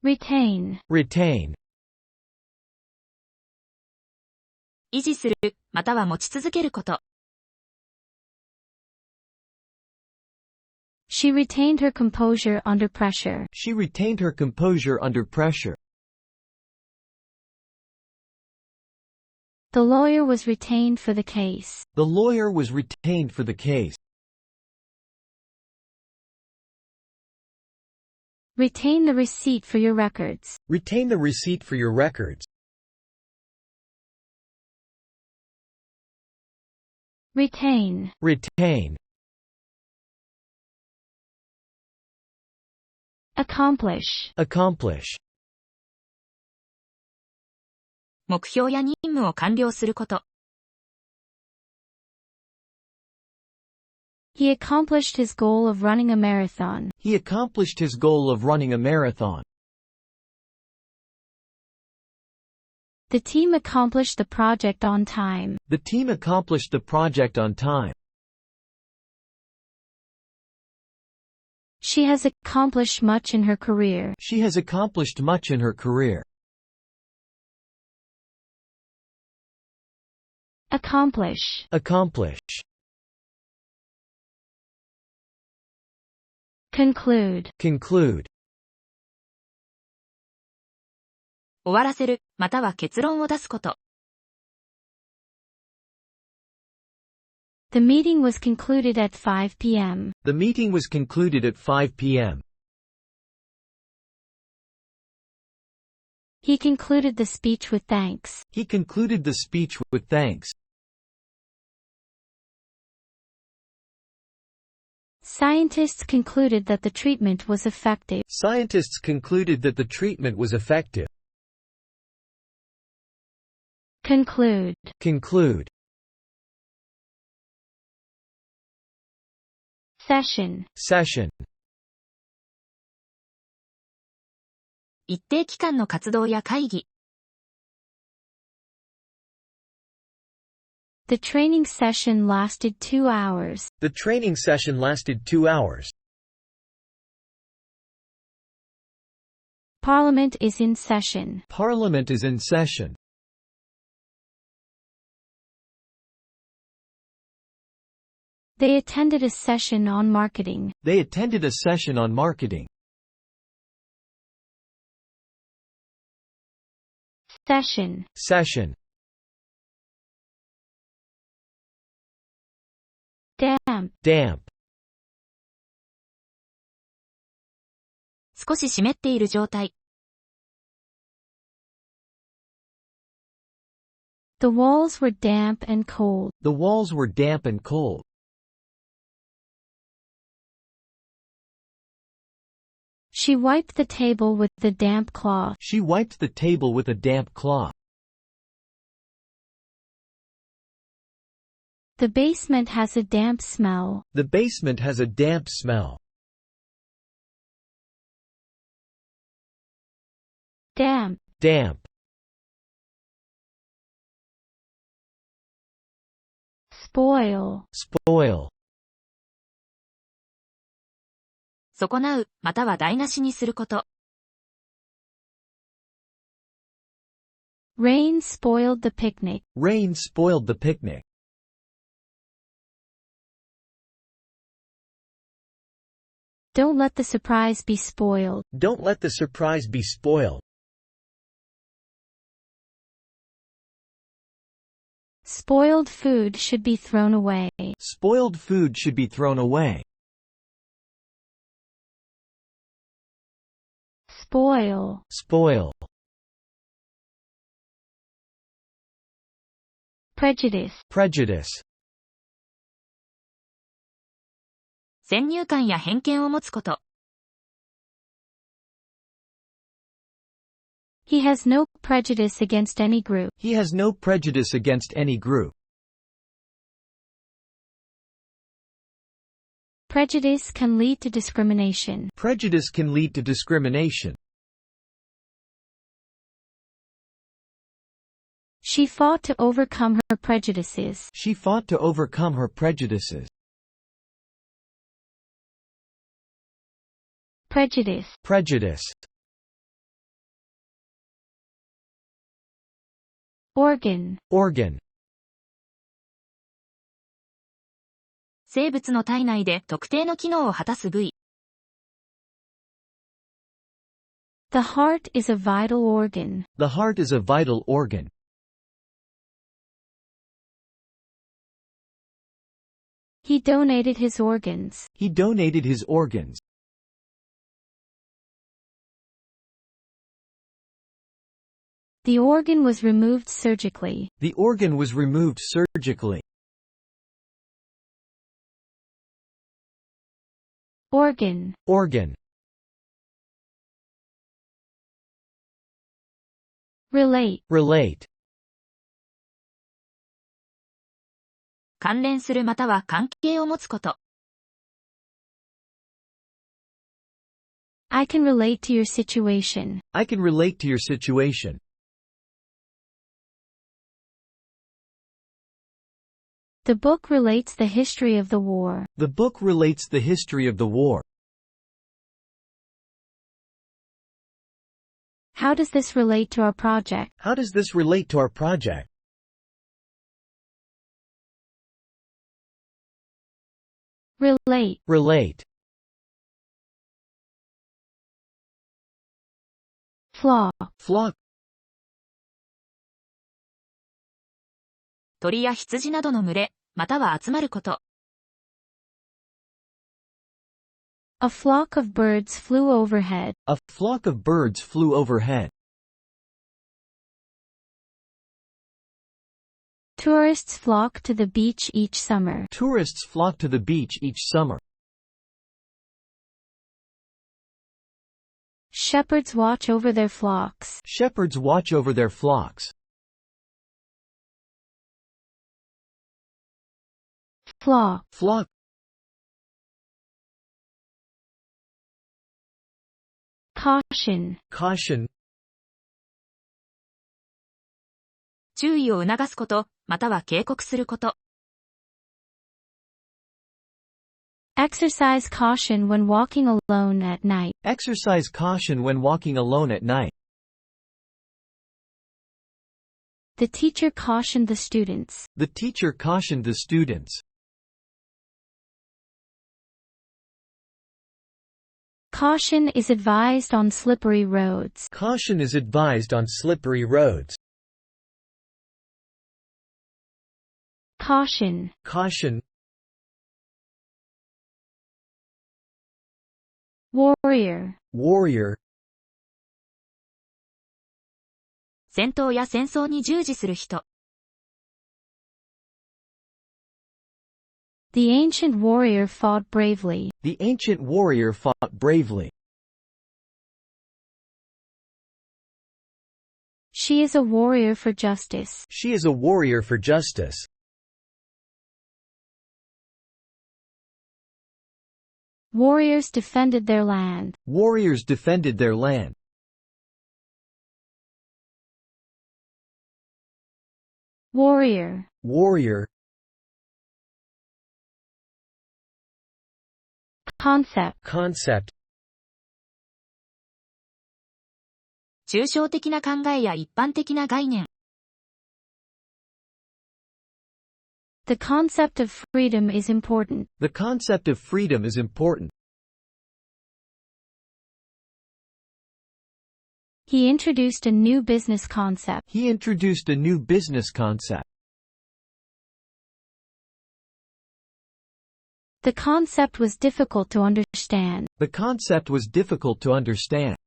retain, retain, 維持する、または持ち続けること。she retained her composure under pressure. she retained her composure under pressure. The lawyer was retained for the case. The lawyer was retained for the case. Retain the receipt for your records. Retain the receipt for your records. Retain, Retain, accomplish, accomplish, 目標や任務を完了すること。he accomplished his goal of running a marathon. he accomplished his goal of running a marathon. The team accomplished the project on time. The team accomplished the project on time. She has accomplished much in her career. She has accomplished much in her career. Accomplish, Accomplish, conclude, conclude, 終わらせる、または結論を出すこと。The meeting was concluded at 5 p.m. The meeting was concluded at 5 p.m. He concluded the speech with thanks. He concluded the speech with thanks. Scientists concluded that the treatment was effective. Scientists concluded that the treatment was effective. Conclude, Conclude, session, session, 一定期間の活動や会議。The training session lasted 2 hours. The training session lasted 2 hours. Parliament is in session. Parliament is in session. They attended a session on marketing. They attended a session on marketing. Session, Session, damp, damp, 少し湿っている状態。The walls were damp and cold. the walls were damp and cold. She wiped the table with the damp cloth. She wiped the table with a damp cloth. The basement has a damp smell. The basement has a damp smell. Damp, Damp, spoil, spoil, 損なう、または台無しにすること。rain spoiled the picnic. rain spoiled the picnic. Don't let the surprise be spoiled. Don't let the surprise be spoiled. Spoiled food should be thrown away. Spoiled food should be thrown away. Spoil, Spoil, prejudice, prejudice, 先入観や偏見を持つこと。He has no prejudice against any group. he has no prejudice against any group. Prejudice can lead to discrimination. Prejudice can lead to discrimination. She fought to overcome her prejudices. She fought to overcome her prejudices. Prejudice, Prejudice, Organ. Organ. 生物の体内で特定の機能を果たす部位。The heart is a vital organ. The heart is a vital organ. He donated his organs. He donated his organs. The organ was removed surgically. The organ was removed surgically. Organ. Organ. Relate. Relate. 関連するまたは関係を持つこと。I can relate to your situation. I can relate to your situation. The book relates the history of the war. The book relates the history of the war. How does this relate to our project? How does this relate to our project? Relate. Relate. Flock. Flock. 鳥や羊などの群れ、または集まること。A flock of birds flew overhead. A flock of birds flew overhead. Tourists flock to the beach each summer. Tourists flock to the beach each summer. Shepherds watch over their flocks. Shepherds watch over their flocks. Flock. Flock. Caution. Caution. 注意を促すこと、または警告すること。Exercise caution when walking alone at night. Exercise caution when walking alone at night. The teacher cautioned the students. The teacher cautioned the students. Caution is advised on slippery roads. Caution is advised on slippery roads. Caution. Caution. Warrior. Warrior. 戦闘や戦争に従事する人。The ancient warrior fought bravely. The ancient warrior fought bravely. She is a warrior for justice. She is a warrior for justice. Warriors defended their land. Warriors defended their land. Warrior. Warrior. Concept. Concept. 抽象的な考えや一般的な概念。The concept of freedom is important. The concept of freedom is important. He introduced a new business concept. He introduced a new business concept. The concept was difficult to understand. The concept was difficult to understand.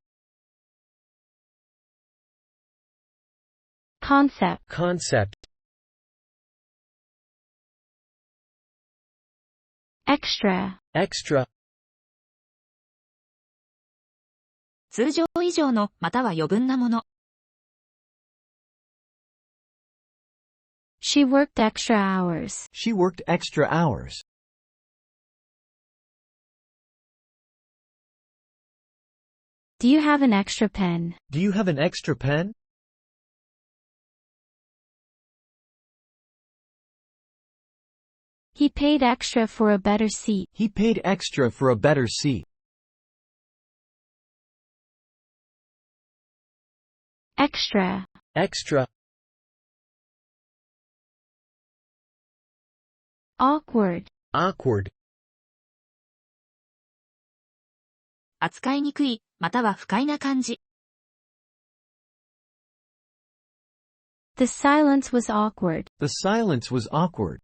Concept. Concept. Extra. Extra. 通常以上の、または余分なもの。She worked extra hours. She worked extra hours. Do you have an extra pen? Do you have an extra pen? He paid extra for a better seat. He paid extra for a better seat. Extra. Extra. awkward, awkward, 扱いにくい、または不快な感じ。the silence was awkward, the silence was awkward,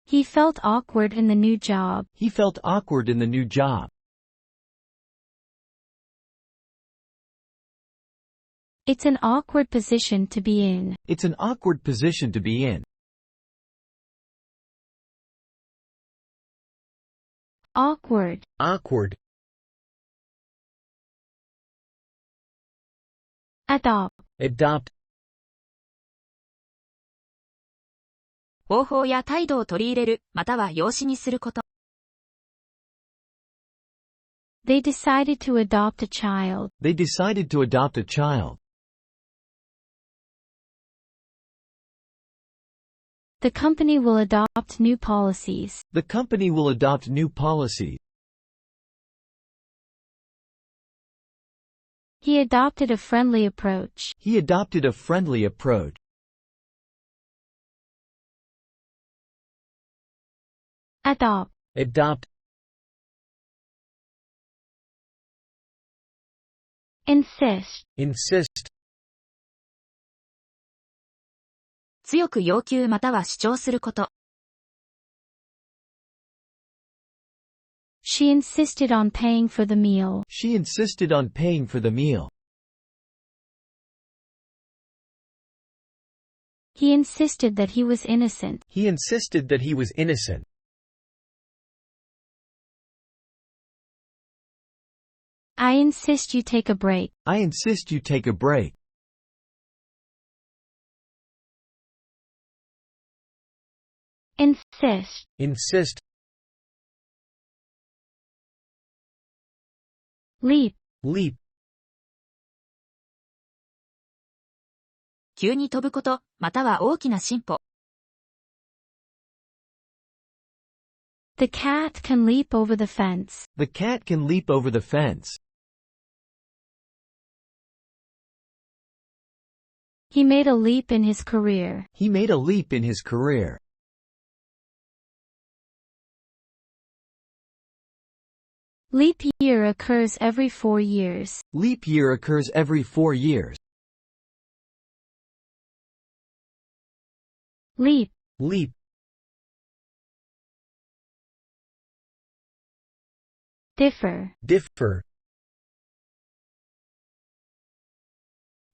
he felt awkward in the new job, he felt awkward in the new job, it's an awkward position to be in, it's an awkward position to be in, awkward, awkward, adopt, adopt, 方法や態度を取り入れる、または養子にすること。they decided to adopt a child, they decided to adopt a child, the company will adopt new policies, the company will adopt new policies, he adopted a friendly approach, he adopted a friendly approach, adopt, adopt, insist, insist, 強く要求または主張すること。she insisted on paying for the meal, she insisted on paying for the meal, he insisted that he was innocent, he insisted that he was innocent, I insist you take a break, I insist you take a break, insist, insist, leap, leap, 急に飛ぶこと、または大きな進歩。the cat can leap over the fence, the cat can leap over the fence, he made a leap in his career, he made a leap in his career, leap year occurs every 4 years, leap year occurs every 4 years, leap, leap, differ, differ,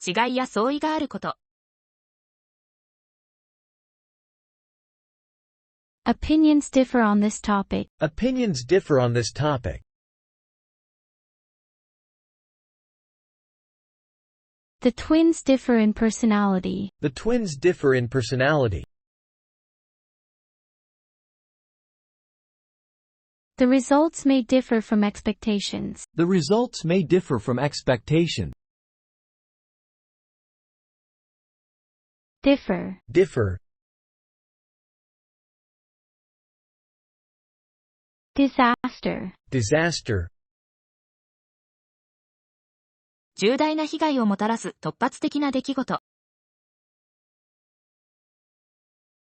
違いや相違があること。opinions differ on this topic, opinions differ on this topic, the twins differ in personality, the twins differ in personality, the results may differ from expectations, the results may differ from expectation, differ, differ, disaster, disaster, 重大な被害をもたらす突発的な出来事。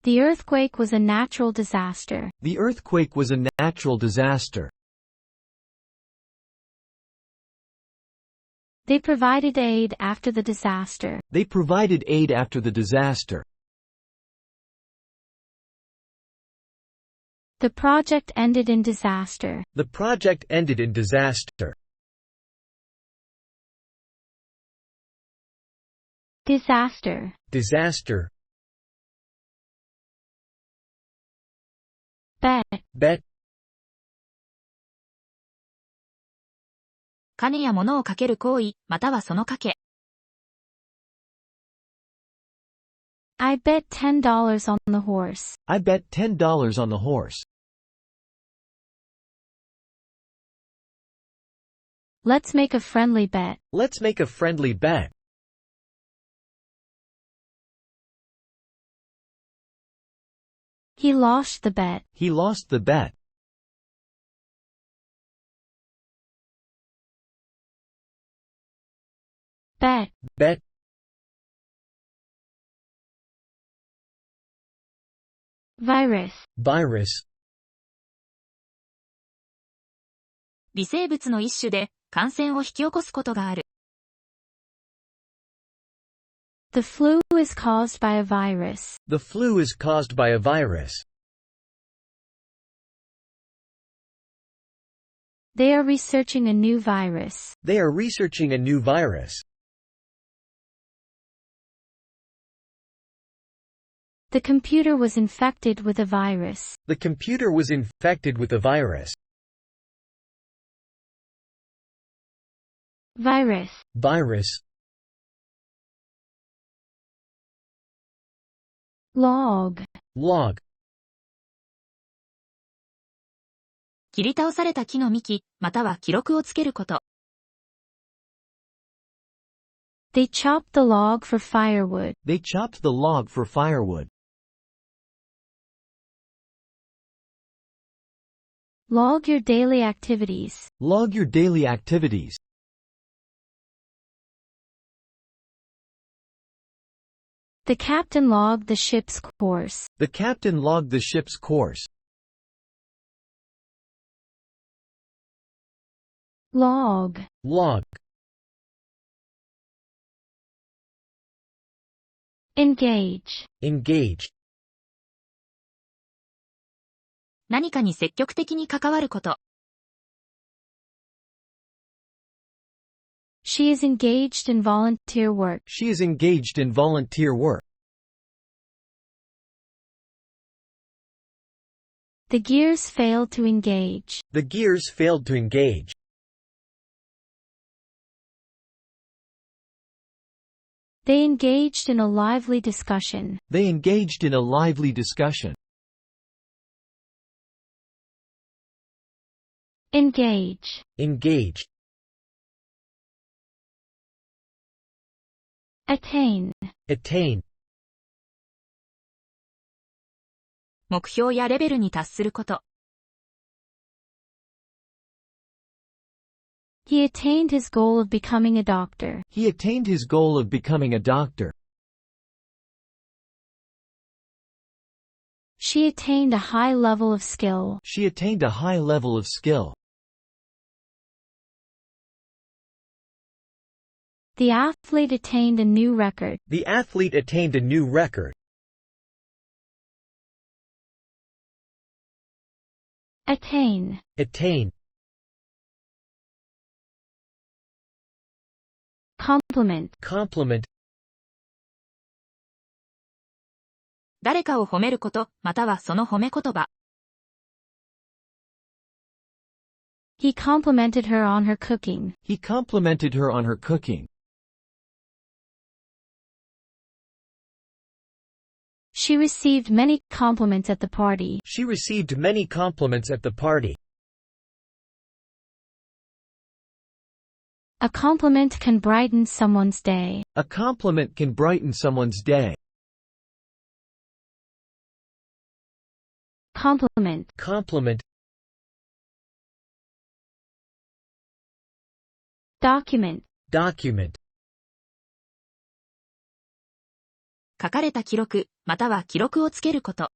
the earthquake was a natural disaster, the earthquake was a natural disaster, they provided aid after the disaster, they provided aid after the disaster, the project ended in disaster, the project ended in disaster, disaster, disaster, bet, bet, 金や物をかける行為、またはそのかけ。I bet $10 on the horse, I bet $10 on the horse, let's make a friendly bet, let's make a friendly bet, he lost the bet, he lost the bet, bet, bet, virus, virus, 微生物の一種で感染を引き起こすことがある。the flu is caused by a virus, the flu is caused by a virus, they are researching a new virus, they are researching a new virus, the computer was infected with a virus, the computer was infected with a virus, virus, virus, log, log, 切り倒された木の幹、または記録をつけること。they chopped the log for firewood, they chopped the log for firewood, log your daily activities, log your daily activities, the captain logged the ship's course, the captain logged the ship's course, log, log, engage, engage, 何かに積極的に関わること。she is engaged in volunteer work, she is engaged in volunteer work, the gears failed to engage, the gears failed to engage, they engaged in a lively discussion, they engaged in a lively discussion, engage, engage, attain, attain, 目標やレベルに達すること。he attained his goal of becoming a doctor, he attained his goal of becoming a doctor, she attained a high level of skill, she attained a high level of skill, the athlete attained a new record, the athlete attained a new record, attain, attain, compliment, compliment, 誰かを褒めること、またはその褒め言葉。he complimented her on her cooking, he complimented her on her cooking, she received many compliments at the party, she received many compliments at the party, a compliment can brighten someone's day, a compliment can brighten someone's day, compliment, compliment, document, document, 書かれた記録、または記録をつけること。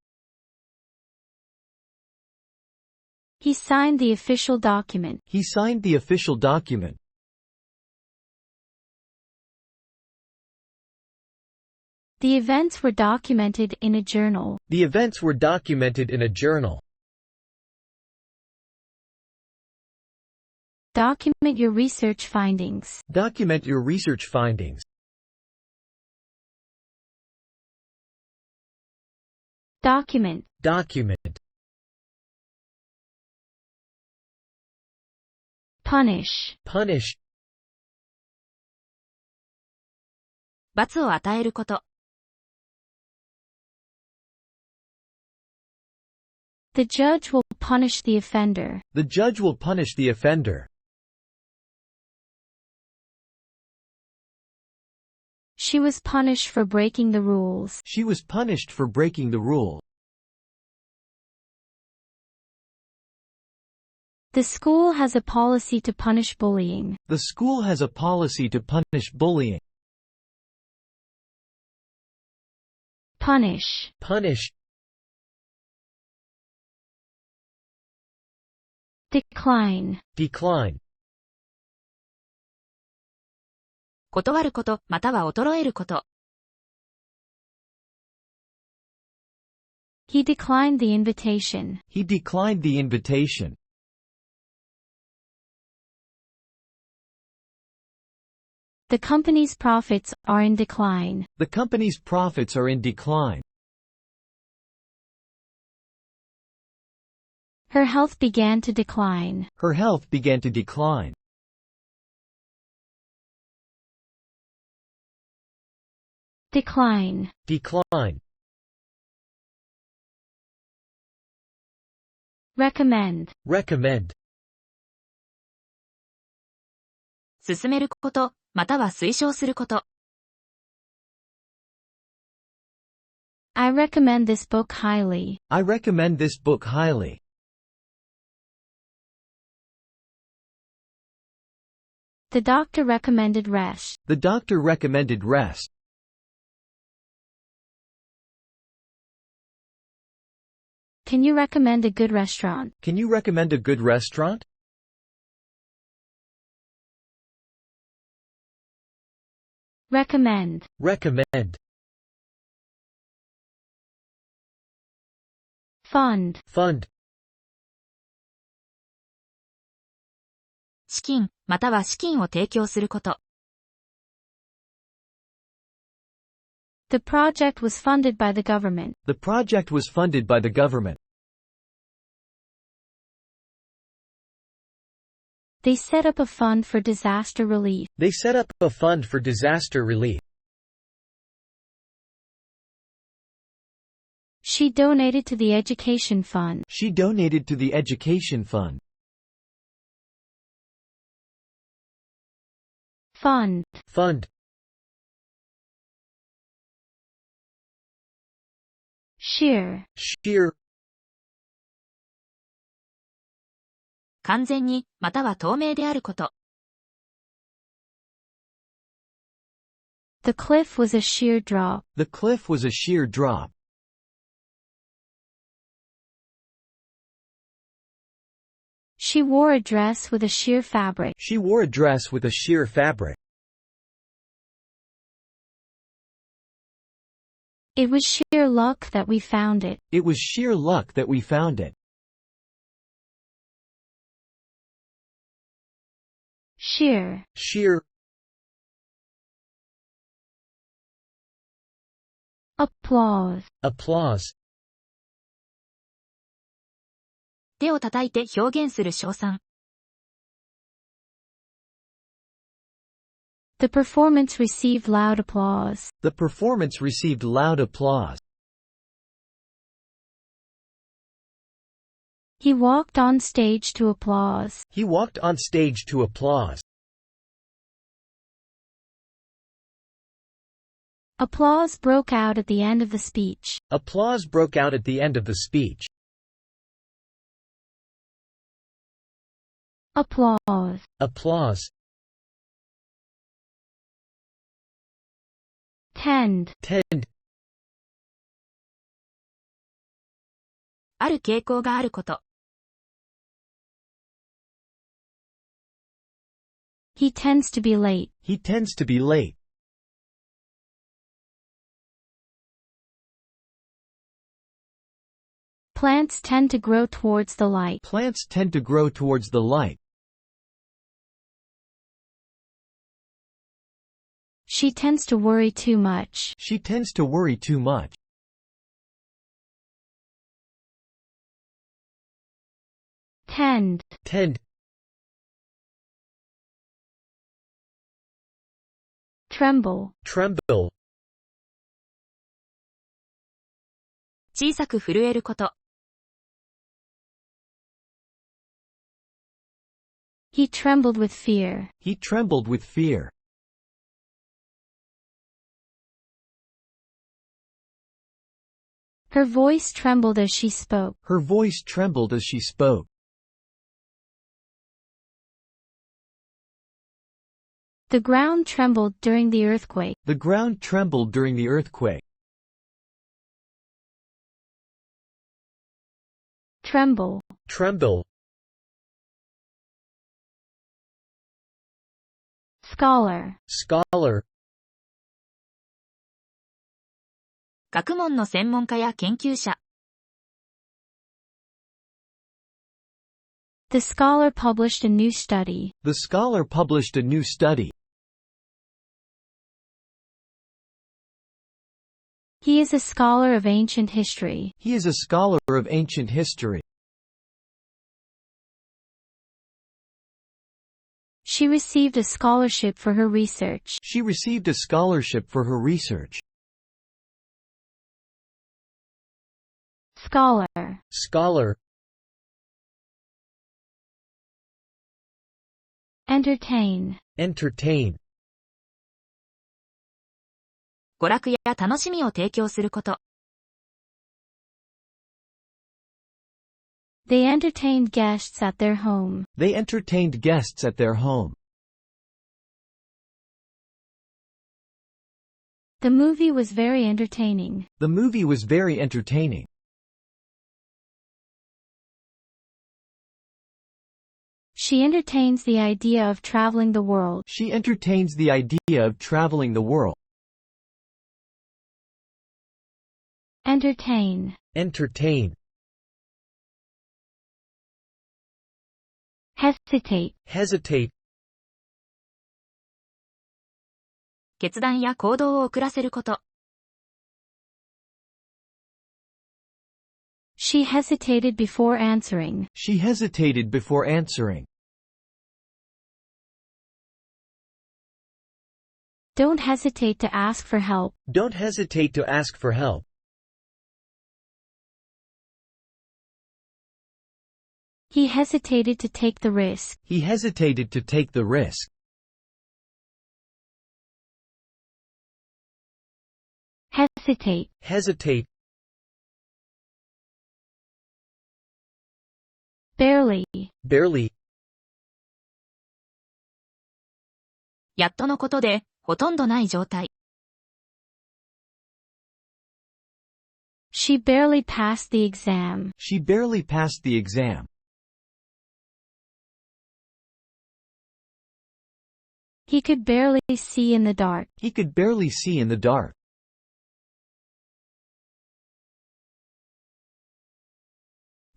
he signed the official document, he signed the official document, the events were documented in a journal, the events were documented in a journal, document your research findings, document your research findings, document, document, punish, punish, 罰を与えること。the judge will punish the offender, the judge will punish the offender, she was punished for breaking the rules, she was punished for breaking the rule, the school has a policy to punish bullying, the school has a policy to punish bullying, punish, punish, Decline. Decline. 断ること、または衰えること。He declined the invitation. He declined the invitation. The company's profits are in decline. The company's profits are in decline. Her health began to decline. Her health began to decline. Decline. Decline. Recommend. Recommend. 勧めること、または推奨すること。I recommend this book highly. I recommend this book highly. The doctor recommended rest. The doctor recommended rest. Can you recommend a good restaurant? Can you recommend a good restaurant? Recommend. Recommend. Fund. Fund. 資金、または資金を提供すること。The project was funded by the government. The project was funded by the government. They set up a fund for disaster relief. They set up a fund for disaster relief. She donated to the education fund. She donated to the education fund. Fund. Fund. Sheer. Sheer. 完全に、または透明であること。The cliff was a sheer drop. The cliff was a sheer drop. She wore a dress with a sheer fabric. She wore a dress with a sheer fabric. It was sheer luck that we found it. It was sheer luck that we found it. Sheer. Sheer. Applause. Applause. 手を叩いて表現する称賛。The performance received loud applause. The performance received loud applause. He walked on stage to applause. He walked on stage to applause. Applause broke out at the end of the speech. Applause broke out at the end of the speech. Applause. Applause. Tend. Tend. ある傾向があること。He tends to be late. He tends to be late. Plants tend to grow towards the light. Plants tend to grow towards the light. She tends to worry too much. She tends to worry too much. Tend. Tend. Tremble. Tremble. 小さく震えること。He trembled with fear. He trembled with fear. Her voice trembled as she spoke. Her voice trembled as she spoke. The ground trembled during the earthquake. The ground trembled during the earthquake. Tremble. Tremble. Scholar. Scholar. 学問の専門家や研究者。The scholar published a new study. The scholar published a new study. He is a scholar of ancient history. He is a scholar of ancient history. She received a scholarship for her research. She received a scholarship for her research. Scholar. Scholar. Entertain. Entertain. 娯楽や楽しみを提供すること。They entertained guests at their home. They entertained guests at their home. The movie was very entertaining. The movie was very entertaining. She entertains the idea of traveling the world. She entertains the idea of traveling the world. Entertain. Entertain. Hesitate. Hesitate. 決断や行動を遅らせること。She hesitated before answering. She hesitated before answering. Don't hesitate to ask for help. Don't hesitate to ask for help. He hesitated to take the risk. He hesitated to take the risk. Hesitate. Hesitate. Barely. Barely. やっとのことで、ほとんどない状態。She barely passed the exam. She barely passed the exam. He could barely see in the dark. He could barely see in the dark.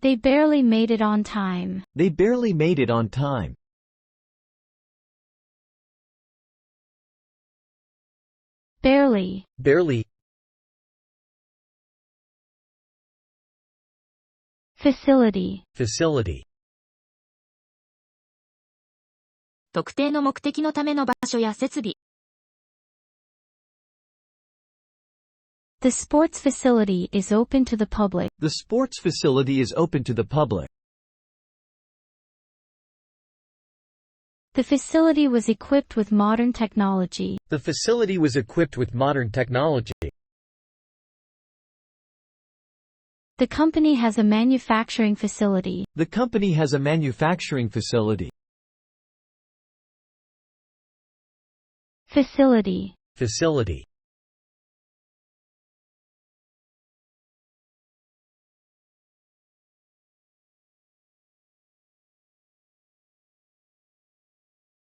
They barely made it on time. They barely made it on time. Barely. Barely. Facility. Facility. 特定の目的のための場所や設備。The sports facility is open to the public. The sports facility is open to the public. The facility was equipped with modern technology. The facility was equipped with modern technology. The company has a manufacturing facility. The company has a manufacturing facility. Facility. Facility.